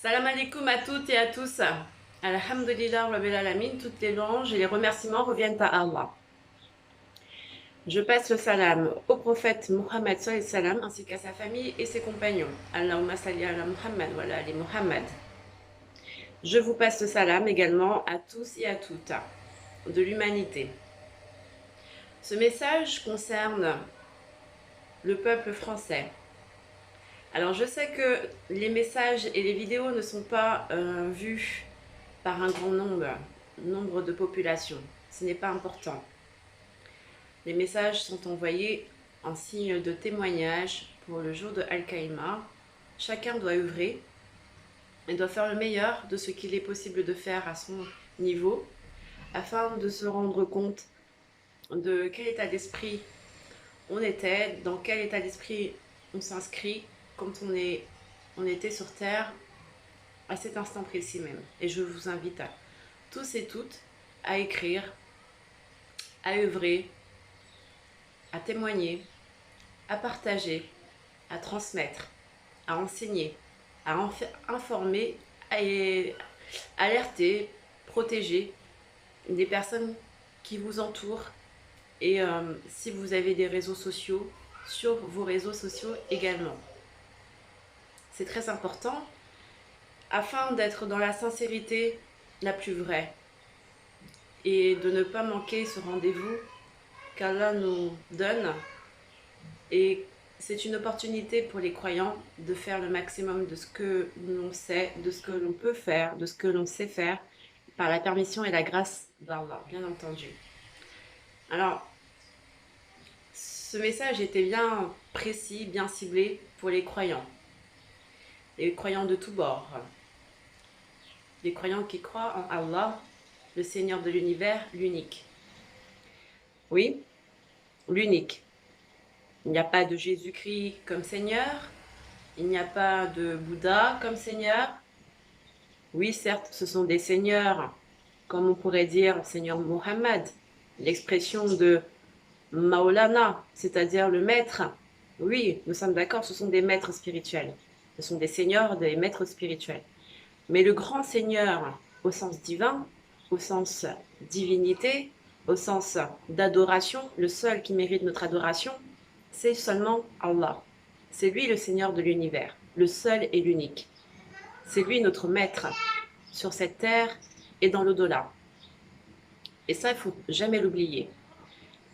Salam alaikum à toutes et à tous. Alhamdulillah Rabbil Alamin, toutes les louanges et les remerciements reviennent à Allah. Je passe le salam au prophète Muhammad sallallahu alayhi wa sallam ainsi qu'à sa famille et ses compagnons. Allahumma salli ala Muhammad wa ala ali Muhammad. Je vous passe le salam également à tous et à toutes de l'humanité. Ce message concerne le peuple français. Alors je sais que les messages et les vidéos ne sont pas vus par un grand nombre de populations. Ce n'est pas important. Les messages sont envoyés en signe de témoignage pour le jour de Al-Qaïma. Chacun doit œuvrer et doit faire le meilleur de ce qu'il est possible de faire à son niveau afin de se rendre compte de quel état d'esprit on était, dans quel état d'esprit on s'inscrit quand on était sur Terre à cet instant précis même. Et je vous invite à tous et toutes à écrire, à œuvrer, à témoigner, à partager, à transmettre, à enseigner, à informer, à alerter, protéger des personnes qui vous entourent. Et si vous avez des réseaux sociaux, sur vos réseaux sociaux également. C'est très important afin d'être dans la sincérité la plus vraie et de ne pas manquer ce rendez-vous qu'Allah nous donne. Et c'est une opportunité pour les croyants de faire le maximum de ce que l'on sait, de ce que l'on peut faire, de ce que l'on sait faire, par la permission et la grâce d'Allah, bien entendu. Alors, ce message était bien précis, bien ciblé pour les croyants de tous bords. Les croyants qui croient en Allah, le Seigneur de l'univers, l'unique. Oui, l'unique. Il n'y a pas de Jésus-Christ comme Seigneur, il n'y a pas de Bouddha comme Seigneur. Oui, certes, ce sont des seigneurs, comme on pourrait dire Seigneur Mohammed, l'expression de Maulana, c'est-à-dire le maître. Oui, nous sommes d'accord, ce sont des maîtres spirituels. Ce sont des seigneurs, des maîtres spirituels. Mais le grand Seigneur, au sens divin, au sens divinité, au sens d'adoration, le seul qui mérite notre adoration, c'est seulement Allah. C'est lui le Seigneur de l'univers, le seul et l'unique. C'est lui notre maître sur cette terre et dans l'au-delà. Et ça, il ne faut jamais l'oublier.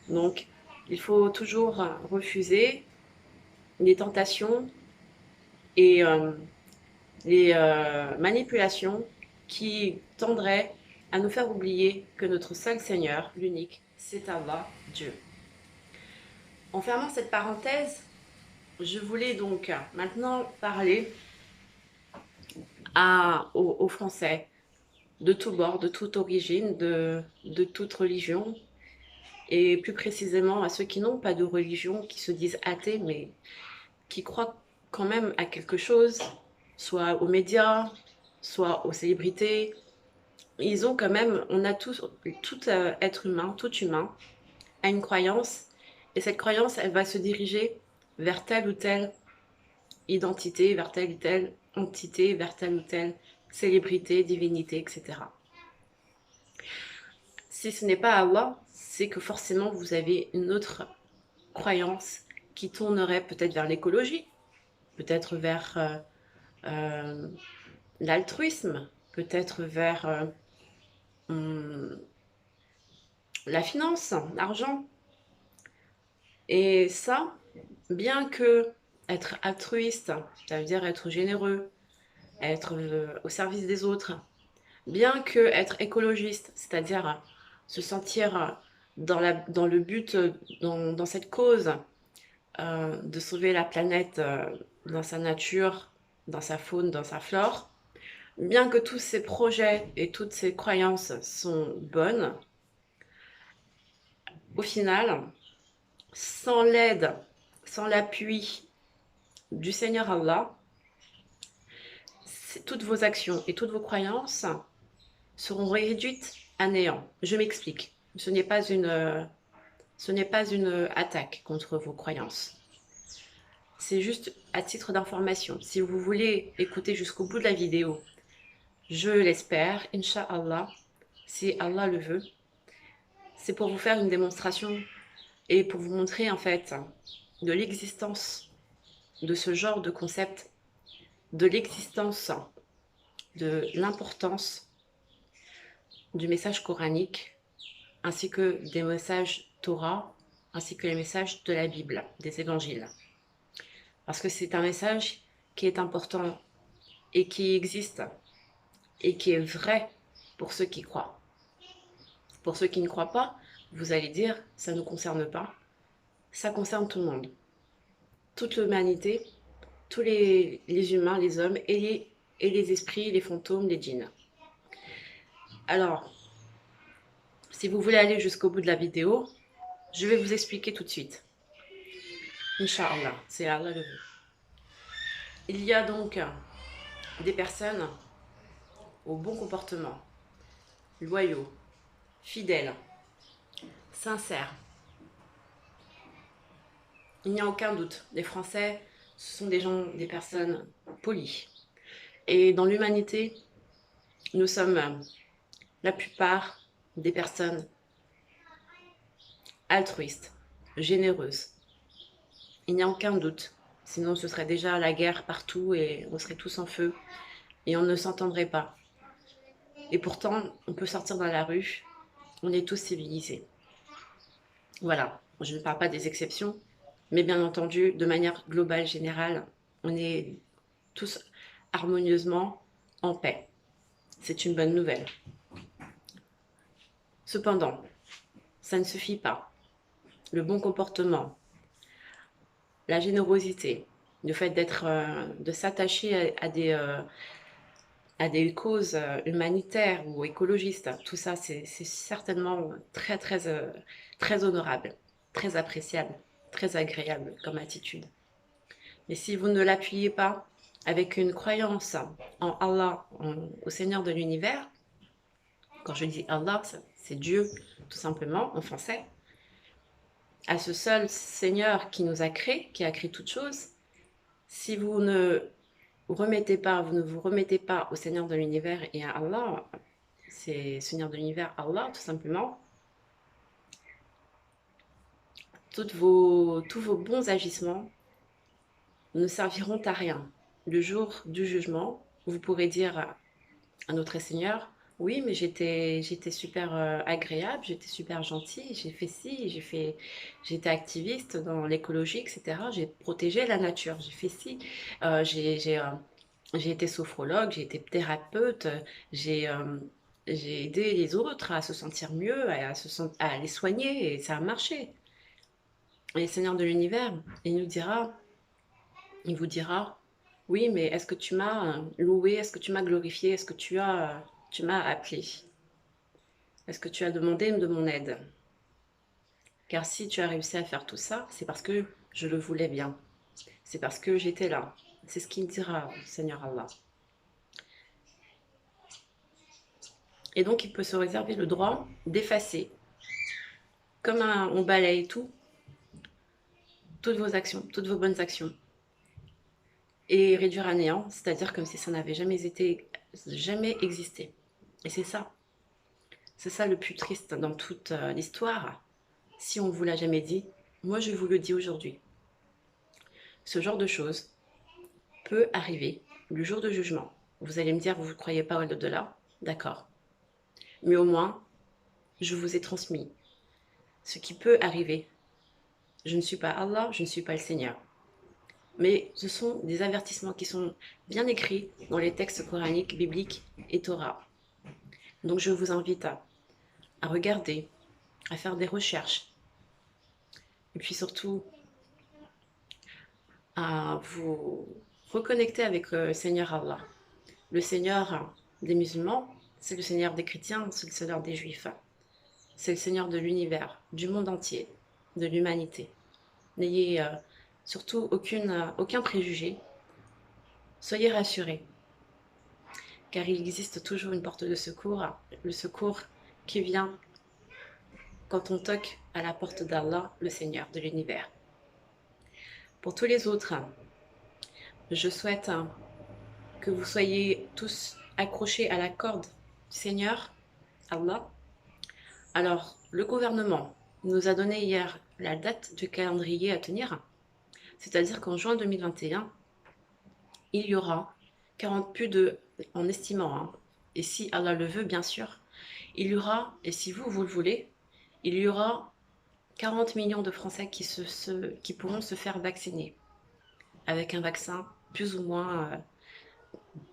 Donc, il faut toujours refuser les tentations et les manipulations qui tendraient à nous faire oublier que notre seul Seigneur, l'unique, c'est Allah, Dieu. En fermant cette parenthèse, je voulais donc maintenant parler aux Français de tous bords, de toute origine, de toute religion, et plus précisément à ceux qui n'ont pas de religion, qui se disent athées, mais qui croient quand même à quelque chose, soit aux médias, soit aux célébrités. Ils ont quand même, on a tout être humain, tout humain, a une croyance, et cette croyance, elle va se diriger vers telle ou telle identité, vers telle ou telle entité, vers telle ou telle célébrité, divinité, etc. Si ce n'est pas Allah, c'est que forcément vous avez une autre croyance qui tournerait peut-être vers l'écologie, peut-être vers l'altruisme, peut-être vers la finance, l'argent. Et ça, bien que être altruiste, ça veut dire être généreux, être au service des autres, bien que être écologiste, c'est-à-dire se sentir dans le but, dans cette cause de sauver la planète dans sa nature, dans sa faune, dans sa flore, bien que tous ces projets et toutes ces croyances sont bonnes, au final, sans l'aide, sans l'appui du Seigneur Allah, toutes vos actions et toutes vos croyances seront réduites à néant. Je m'explique. Ce n'est pas une attaque contre vos croyances. c'est juste à titre d'information. Si vous voulez écouter jusqu'au bout de la vidéo, je l'espère, Inch'Allah, si Allah le veut, c'est pour vous faire une démonstration et pour vous montrer en fait de l'existence de ce genre de concept, de l'existence, de l'importance du message coranique, ainsi que des messages Torah, ainsi que les messages de la Bible, des évangiles. Parce que c'est un message qui est important et qui existe et qui est vrai pour ceux qui croient. Pour ceux qui ne croient pas, vous allez dire, ça ne nous concerne pas. Ça concerne tout le monde. Toute l'humanité, tous les humains, les hommes et les esprits, les fantômes, les djinns. Alors, si vous voulez aller jusqu'au bout de la vidéo, je vais vous expliquer tout de suite. Inch'Allah, c'est Allah le veut. Il y a donc des personnes au bon comportement, loyaux, fidèles, sincères. Il n'y a aucun doute. Les Français, ce sont des gens, des personnes polies. Et dans l'humanité, nous sommes la plupart des personnes altruistes, généreuses. Il n'y a aucun doute. Sinon, ce serait déjà la guerre partout et on serait tous en feu et on ne s'entendrait pas. Et pourtant, on peut sortir dans la rue, on est tous civilisés. Voilà, je ne parle pas des exceptions, mais bien entendu, de manière globale, générale, on est tous harmonieusement en paix. C'est une bonne nouvelle. Cependant, ça ne suffit pas. Le bon comportement, la générosité, le fait de s'attacher à des causes humanitaires ou écologistes, tout ça, c'est certainement très honorable, très appréciable, très agréable comme attitude. Mais si vous ne l'appuyez pas avec une croyance en Allah, au Seigneur de l'univers, quand je dis Allah, c'est Dieu, tout simplement, en français, à ce seul Seigneur qui nous a créés, qui a créé toutes choses, si vous ne vous ne vous remettez pas au Seigneur de l'univers et à Allah, c'est Seigneur de l'univers, Allah, tout simplement, tous vos bons agissements ne serviront à rien. Le jour du jugement, vous pourrez dire à notre Seigneur, oui, mais j'étais super agréable, j'étais super gentil, j'ai fait ci, j'étais activiste dans l'écologie, etc. J'ai protégé la nature, j'ai fait ci, j'ai été sophrologue, j'ai été thérapeute, j'ai j'ai aidé les autres à se sentir mieux, à les soigner, et ça a marché. Et le Seigneur de l'univers, il vous dira, oui, mais est-ce que tu m'as loué, est-ce que tu m'as glorifié, est-ce que tu m'as appelé? Est-ce que tu as demandé de mon aide? Car si tu as réussi à faire tout ça, c'est parce que je le voulais bien. C'est parce que j'étais là. C'est ce qu'il dira, Seigneur Allah. Et donc, il peut se réserver le droit d'effacer, comme on balaye toutes vos actions, toutes vos bonnes actions, et réduire à néant, c'est-à-dire comme si ça n'avait jamais existé. Et c'est ça le plus triste dans toute l'histoire. Si on ne vous l'a jamais dit, moi je vous le dis aujourd'hui. Ce genre de choses peut arriver le jour de jugement. Vous allez me dire, vous ne croyez pas au-delà? D'accord. Mais au moins, je vous ai transmis ce qui peut arriver. Je ne suis pas Allah, je ne suis pas le Seigneur. Mais ce sont des avertissements qui sont bien écrits dans les textes coraniques, bibliques et Torah. Donc je vous invite à regarder, à faire des recherches, et puis surtout à vous reconnecter avec le Seigneur Allah. Le Seigneur des musulmans, c'est le Seigneur des chrétiens, c'est le Seigneur des juifs. C'est le Seigneur de l'univers, du monde entier, de l'humanité. N'ayez surtout aucun préjugé. Soyez rassurés, car il existe toujours une porte de secours, le secours qui vient quand on toque à la porte d'Allah, le Seigneur de l'univers. Pour tous les autres, je souhaite que vous soyez tous accrochés à la corde du Seigneur, Allah. Alors, le gouvernement nous a donné hier la date du calendrier à tenir, c'est-à-dire qu'en juin 2021, il y aura 40 plus de, en estimant, hein, et si Allah le veut, bien sûr, il y aura, et si vous le voulez, il y aura 40 millions de Français qui pourront se faire vacciner avec un vaccin plus ou moins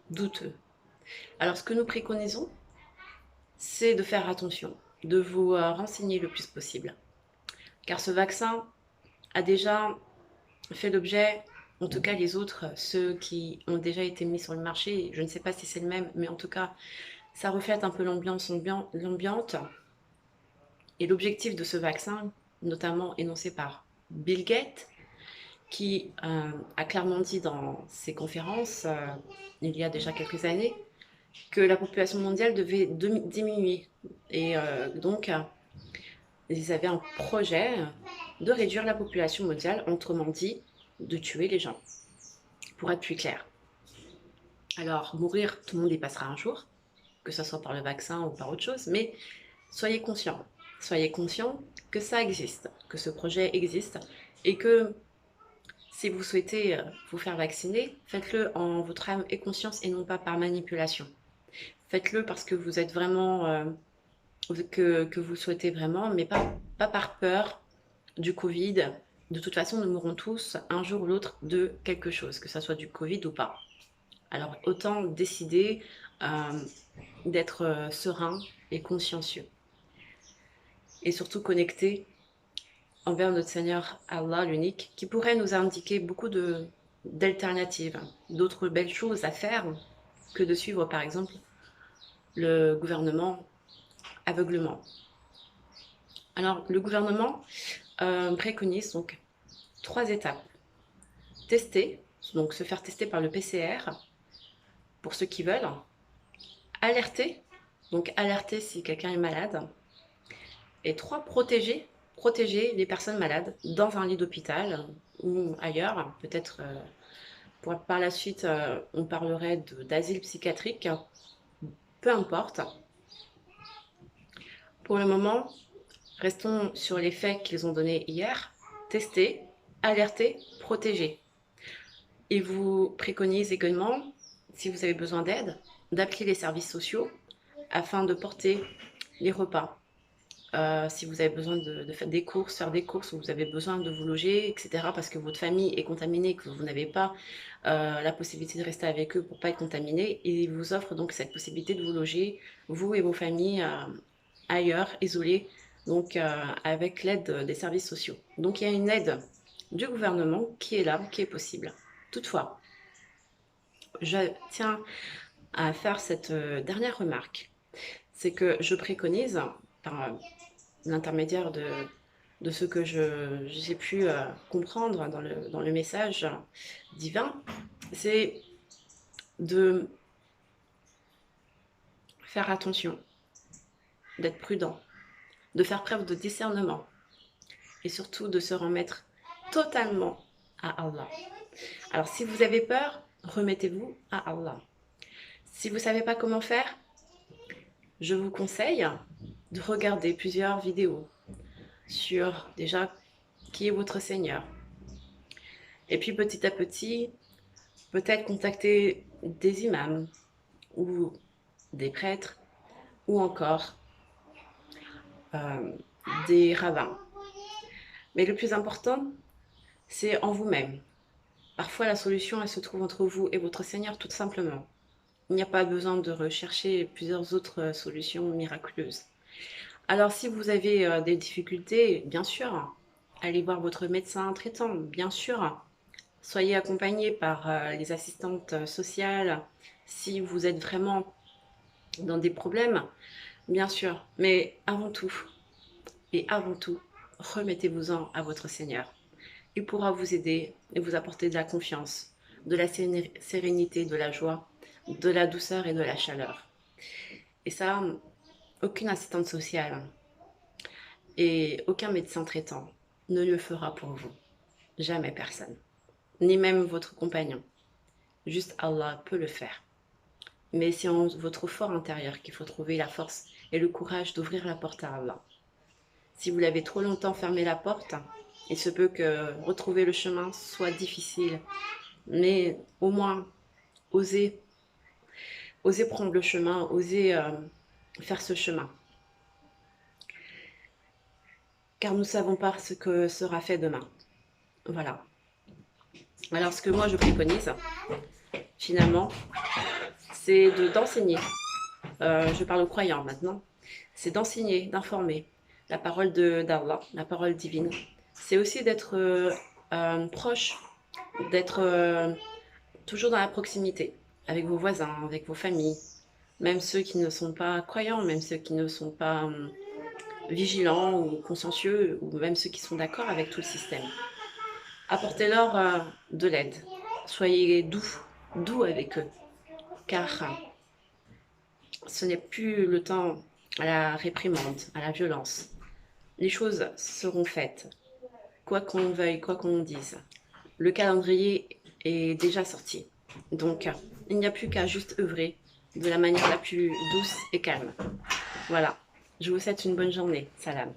douteux. Alors, ce que nous préconisons, c'est de faire attention, de vous renseigner le plus possible. Car ce vaccin a déjà fait l'objet, en tout cas les autres, ceux qui ont déjà été mis sur le marché, je ne sais pas si c'est le même, mais en tout cas, ça reflète un peu l'ambiance ambiante. Et l'objectif de ce vaccin, notamment énoncé par Bill Gates, qui a clairement dit dans ses conférences, il y a déjà quelques années, que la population mondiale devait diminuer. Et donc, ils avaient un projet de réduire la population mondiale, autrement dit, de tuer les gens, pour être plus clair. Alors, mourir, tout le monde y passera un jour, que ce soit par le vaccin ou par autre chose, mais soyez conscients. Soyez conscients que ça existe, que ce projet existe, et que si vous souhaitez vous faire vacciner, faites-le en votre âme et conscience et non pas par manipulation. Faites-le parce que vous êtes vraiment, que vous le souhaitez vraiment, mais pas par peur du Covid. De toute façon, nous mourrons tous un jour ou l'autre de quelque chose, que ce soit du Covid ou pas. Alors autant décider d'être serein et consciencieux. Et surtout connecté envers notre Seigneur Allah, l'unique, qui pourrait nous indiquer beaucoup d'alternatives, d'autres belles choses à faire que de suivre par exemple le gouvernement aveuglement. Alors le gouvernement préconise donc 3 étapes. Tester, donc se faire tester par le PCR pour ceux qui veulent. Alerter, donc alerter si quelqu'un est malade. Et 3, protéger les personnes malades dans un lit d'hôpital ou ailleurs. Peut-être par la suite, on parlerait d'asile psychiatrique. Peu importe. Pour le moment, restons sur les faits qu'ils ont donnés hier. Tester, alerter, protéger. Ils vous préconisent également, si vous avez besoin d'aide, d'appeler les services sociaux afin de porter les repas. Si vous avez besoin de faire des courses, ou vous avez besoin de vous loger, etc., parce que votre famille est contaminée, que vous n'avez pas la possibilité de rester avec eux pour ne pas être contaminé, ils vous offrent donc cette possibilité de vous loger, vous et vos familles, ailleurs, isolés, donc avec l'aide des services sociaux. Donc il y a une aide du gouvernement qui est là, qui est possible. Toutefois, je tiens à faire cette dernière remarque, c'est que je préconise, par l'intermédiaire de ce que j'ai pu comprendre dans le message divin, c'est de faire attention, d'être prudent, de faire preuve de discernement et surtout de se remettre totalement à Allah. Alors si vous avez peur, remettez-vous à Allah. Si vous ne savez pas comment faire, je vous conseille de regarder plusieurs vidéos sur déjà qui est votre Seigneur. Et puis petit à petit, peut-être contacter des imams ou des prêtres ou encore des rabbins. Mais le plus important, c'est en vous-même. Parfois, la solution, elle se trouve entre vous et votre Seigneur, tout simplement. Il n'y a pas besoin de rechercher plusieurs autres solutions miraculeuses. Alors, si vous avez des difficultés, bien sûr, allez voir votre médecin traitant, bien sûr. Soyez accompagné par les assistantes sociales si vous êtes vraiment dans des problèmes, bien sûr. Mais avant tout, remettez-vous-en à votre Seigneur. Il pourra vous aider et vous apporter de la confiance, de la sérénité, de la joie, de la douceur et de la chaleur. Et ça, aucune assistante sociale et aucun médecin traitant ne le fera pour vous. Jamais personne. ni même votre compagnon. Juste Allah peut le faire. Mais c'est en votre fort intérieur qu'il faut trouver la force et le courage d'ouvrir la porte à Allah. Si vous l'avez trop longtemps fermé la porte, il se peut que retrouver le chemin soit difficile. Mais au moins, osez, osez prendre le chemin, osez faire ce chemin. Car nous ne savons pas ce que sera fait demain. Voilà. Alors ce que moi je préconise, finalement, c'est d'enseigner. Je parle aux croyants maintenant. C'est d'enseigner, d'informer la parole d'Allah, la parole divine. C'est aussi d'être proche, d'être toujours dans la proximité, avec vos voisins, avec vos familles, même ceux qui ne sont pas croyants, même ceux qui ne sont pas vigilants ou consciencieux, ou même ceux qui sont d'accord avec tout le système. Apportez-leur de l'aide. Soyez doux avec eux, car ce n'est plus le temps à la réprimande, à la violence. Les choses seront faites, quoi qu'on veuille, quoi qu'on dise. Le calendrier est déjà sorti, donc il n'y a plus qu'à juste œuvrer de la manière la plus douce et calme. Voilà, je vous souhaite une bonne journée. Salam.